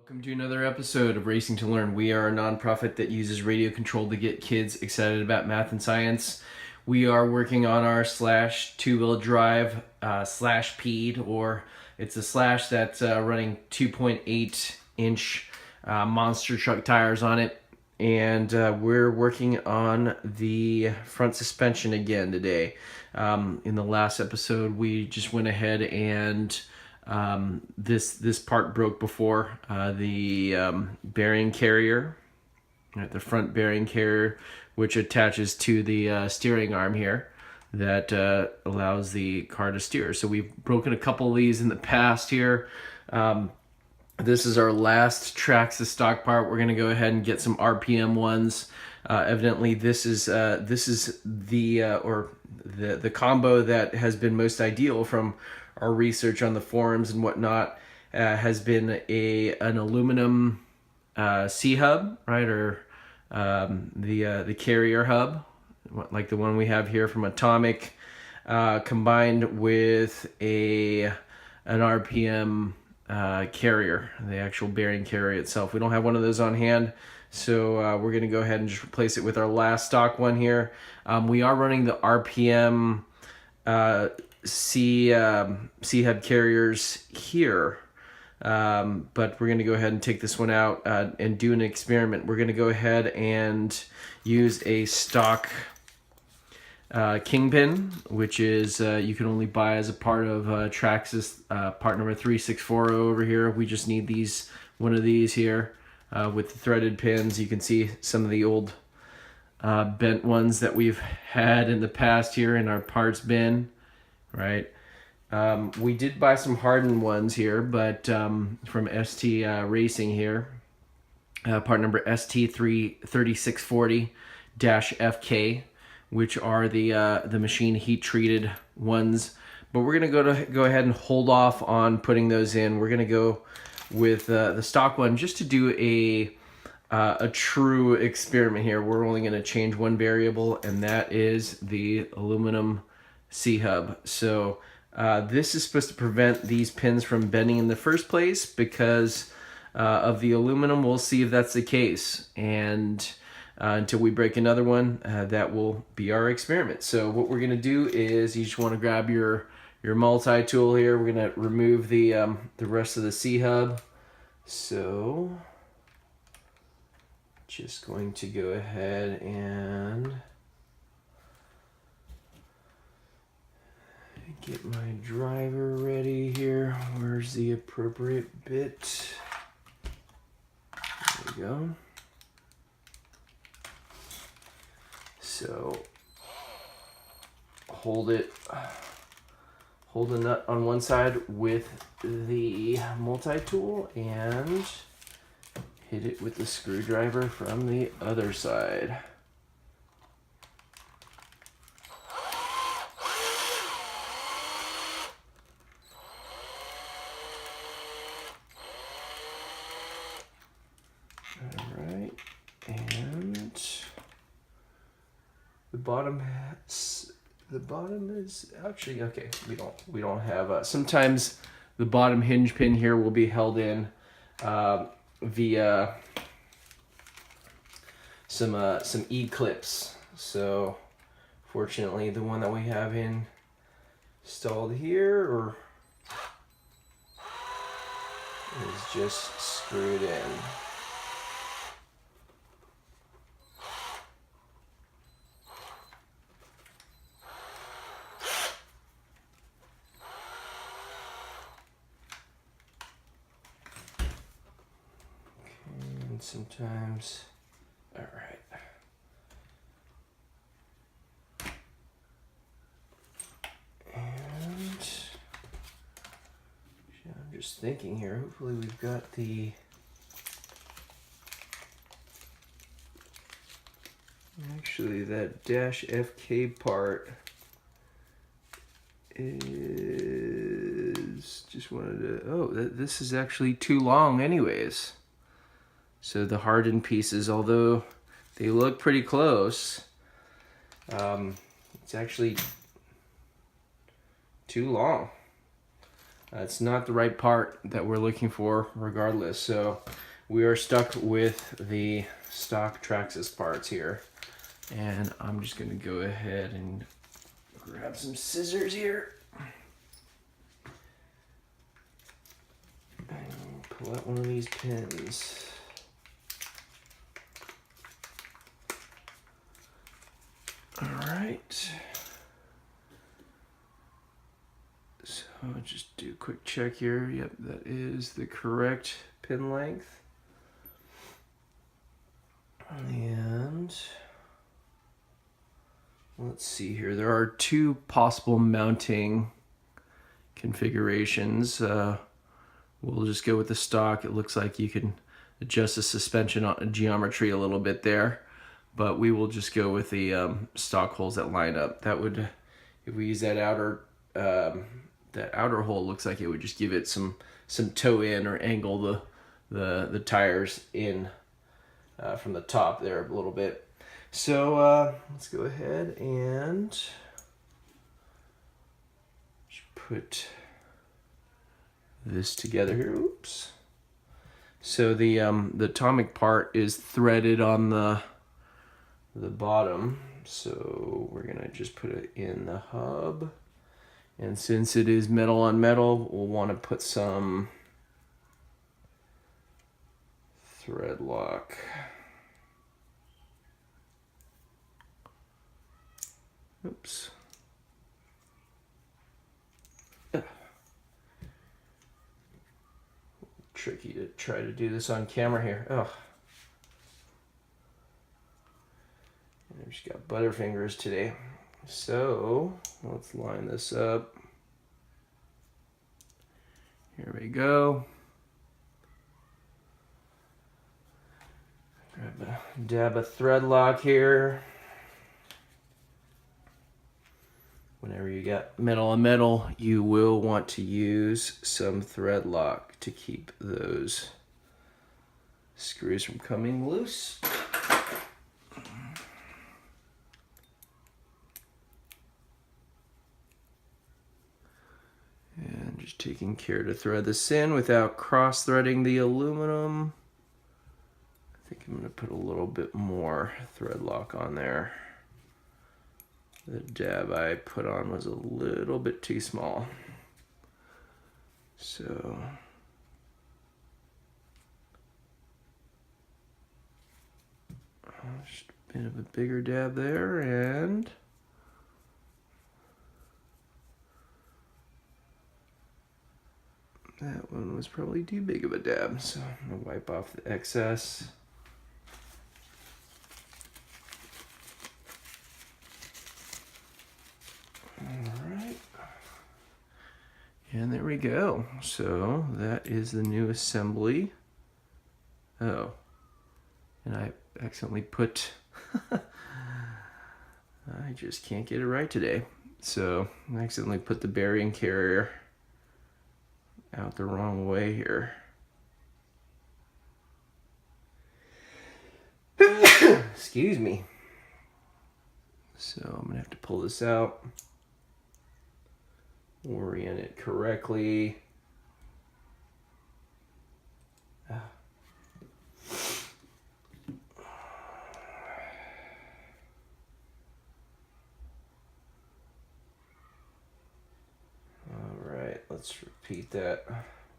Welcome to another episode of Racing to Learn. We are a nonprofit that uses radio control to get kids excited about math and science. We are working on our slash two-wheel drive slash Pede, or it's a slash that's running 2.8 inch monster truck tires on it. And we're working on the front suspension again today. In the last episode, we just went ahead and this part broke before. The bearing carrier, right, the front bearing carrier, which attaches to the steering arm here, that allows the car to steer. So we've broken a couple of these in the past here. This is our last Traxxas stock part. We're going to go ahead and get some RPM ones. Evidently, this is the combo that has been most ideal from our research on the forums and whatnot. Has been an aluminum C hub, right, or the carrier hub, like the one we have here from Atomic, combined with an RPM carrier, the actual bearing carrier itself. We don't have one of those on hand, so we're going to go ahead and just replace it with our last stock one here. We are running the RPM C hub carriers here, but we're going to go ahead and take this one out and do an experiment. We're going to go ahead and use a stock Kingpin, which is you can only buy as a part of Traxxas part number 3640 over here. We just need one of these here with the threaded pins. You can see some of the old bent ones that we've had in the past here in our parts bin, right? We did buy some hardened ones here, but from ST Racing here, part number ST3640-FK, which are the machine heat treated ones. But we're gonna go ahead and hold off on putting those in. We're gonna go with the stock one just to do a true experiment here. We're only gonna change one variable, and that is the aluminum C hub. So this is supposed to prevent these pins from bending in the first place because of the aluminum. We'll see if that's the case, and until we break another one, that will be our experiment. So what we're gonna do is you just want to grab your multi-tool here. We're gonna remove the rest of the C hub. So just going to go ahead and get my driver ready here. Where's the appropriate bit? There we go. So hold the nut on one side with the multi-tool and hit it with the screwdriver from the other side. Alright, and the bottom is actually okay. We don't have sometimes the bottom hinge pin here will be held in via some E-clips. So fortunately, the one that we have installed here is just screwed in. Sometimes, all right. And I'm just thinking here, hopefully we've got actually that dash FK part is just wanted to, this is actually too long anyways. So the hardened pieces, although they look pretty close, it's actually too long. It's not the right part that we're looking for regardless, so we are stuck with the stock Traxxas parts here. And I'm just going to go ahead and grab some scissors here. And pull out one of these pins. Alright. So I'll just do a quick check here. Yep, that is the correct pin length. And let's see here. There are two possible mounting configurations. We'll just go with the stock. It looks like you can adjust the suspension geometry a little bit there, but we will just go with the stock holes that line up. That would, if we use that outer hole, looks like it would just give it some toe in or angle the tires in from the top there a little bit. So let's go ahead and just put this together here. Oops. So the atomic part is threaded on the bottom. So we're gonna just put it in the hub. And since it is metal on metal, we'll want to put some thread lock. Oops. Tricky to try to do this on camera here. Oh. I've just got butterfingers today. So let's line this up. Here we go. Grab a dab of thread lock here. Whenever you got metal on metal, you will want to use some thread lock to keep those screws from coming loose. And just taking care to thread this in without cross-threading the aluminum. I think I'm going to put a little bit more thread lock on there. The dab I put on was a little bit too small. So just a bit of a bigger dab there, and that one was probably too big of a dab, so I'm gonna wipe off the excess. Alright. And there we go. So that is the new assembly. Oh. And I accidentally put I just can't get it right today. So I accidentally put the bearing carrier out the wrong way here. Excuse me. So I'm gonna have to pull this out, orient it correctly. Let's repeat that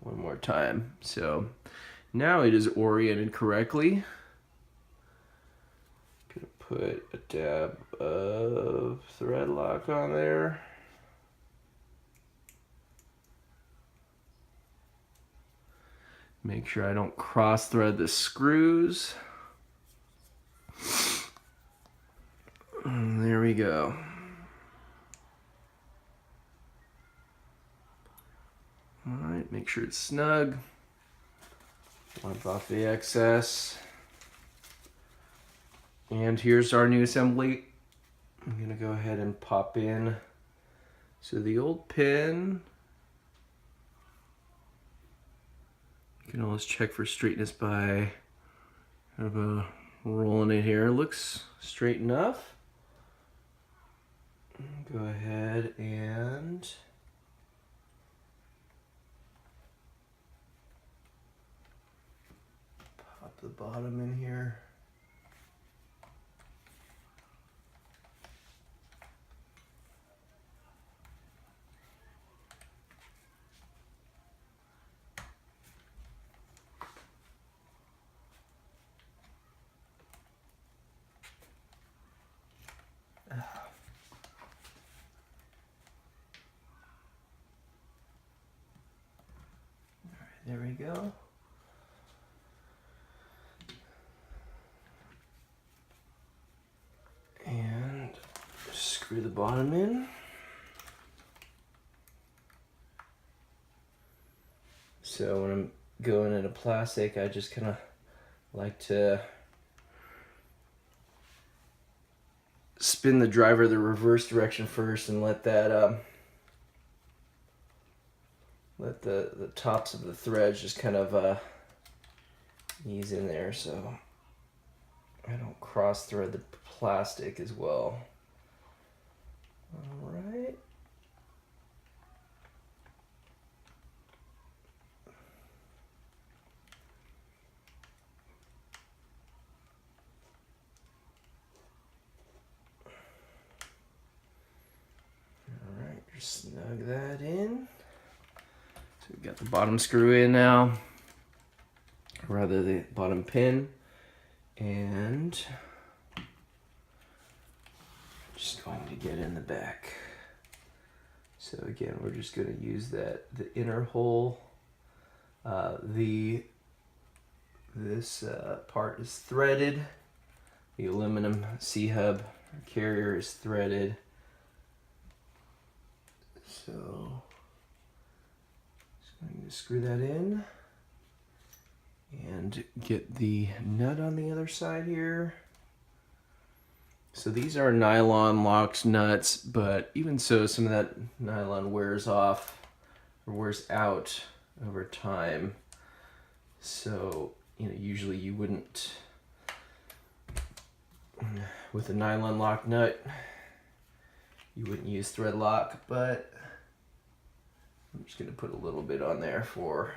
one more time. So now it is oriented correctly. Gonna put a dab of thread lock on there. Make sure I don't cross thread the screws. And there we go. Alright, make sure it's snug. Wipe off the excess. And here's our new assembly. I'm going to go ahead and pop in. So the old pin, you can always check for straightness by kind of rolling it here. It looks straight enough. Go ahead and the bottom in here. There we go. And screw the bottom in. So when I'm going into plastic, I just kind of like to spin the driver the reverse direction first and let that let the tops of the threads just kind of ease in there so I don't cross thread the plastic as well. All right. All right, just snug that in. So we got the bottom screw in now, or rather the bottom pin, and just going to get in the back. So again, we're just going to use the inner hole. This part is threaded. The aluminum C-hub carrier is threaded. So just going to screw that in and get the nut on the other side here. So these are nylon locked nuts, but even so, some of that nylon wears off or wears out over time. So, you know, usually you wouldn't, with a nylon lock nut, you wouldn't use thread lock, but I'm just going to put a little bit on there for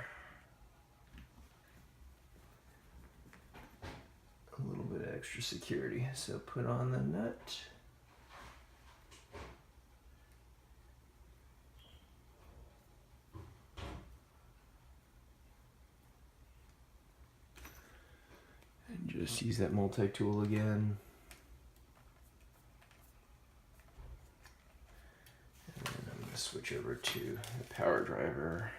a little bit of extra security. So put on the nut. And just use that multi-tool again. And then I'm going to switch over to the power driver.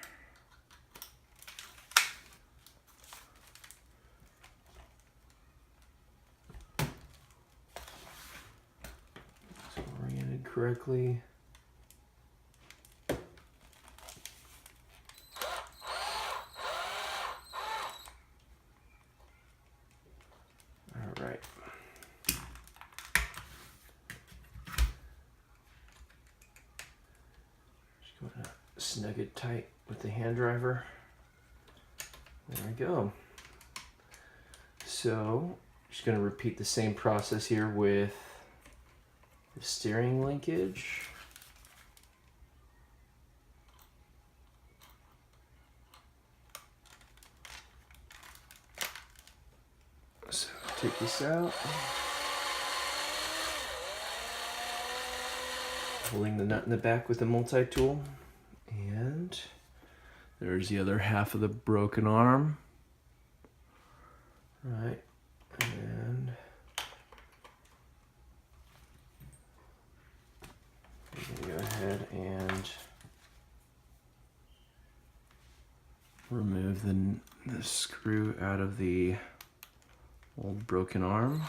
Correctly. All right. Just going to snug it tight with the hand driver. There we go. So, just going to repeat the same process here with the steering linkage. So take this out. Holding the nut in the back with the multi-tool. And there's the other half of the broken arm. Right. And we're going to go ahead and remove the screw out of the old broken arm.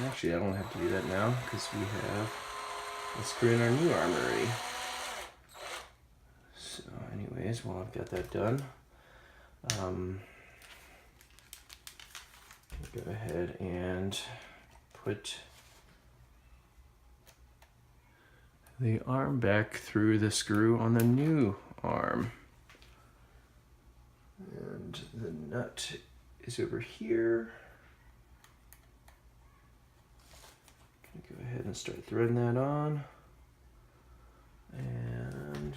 Actually, I don't have to do that now because we have a screw in our new arm already. So anyways, while I've got that done, go ahead and put the arm back through the screw on the new arm. And the nut is over here. Go ahead and start threading that on. And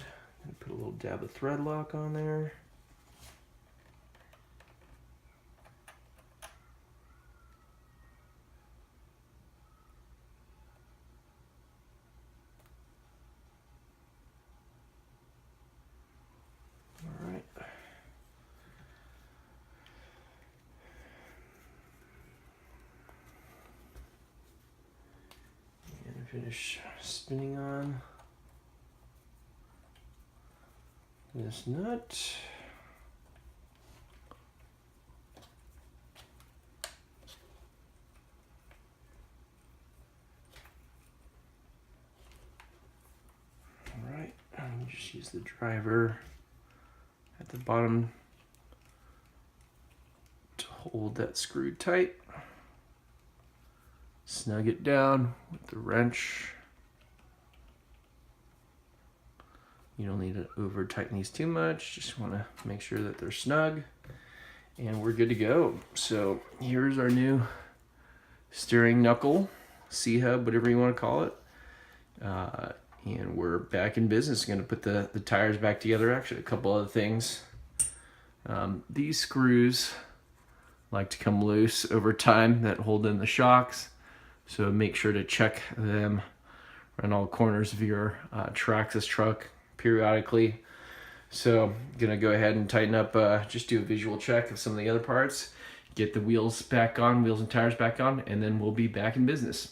put Put a little dab of thread lock on there. All right. And finish spinning on this nut. All right, and just use the driver at the bottom to hold that screw tight. Snug it down with the wrench. You don't need to over tighten these too much. Just want to make sure that they're snug and we're good to go. So here's our new steering knuckle, C-hub, whatever you want to call it. And we're back in business. Going to put the tires back together. Actually, a couple other things. These screws like to come loose over time that hold in the shocks. So make sure to check them around all corners of your Traxxas truck periodically. So I'm gonna go ahead and tighten up, just do a visual check of some of the other parts, get the wheels back on, wheels and tires back on, and then we'll be back in business.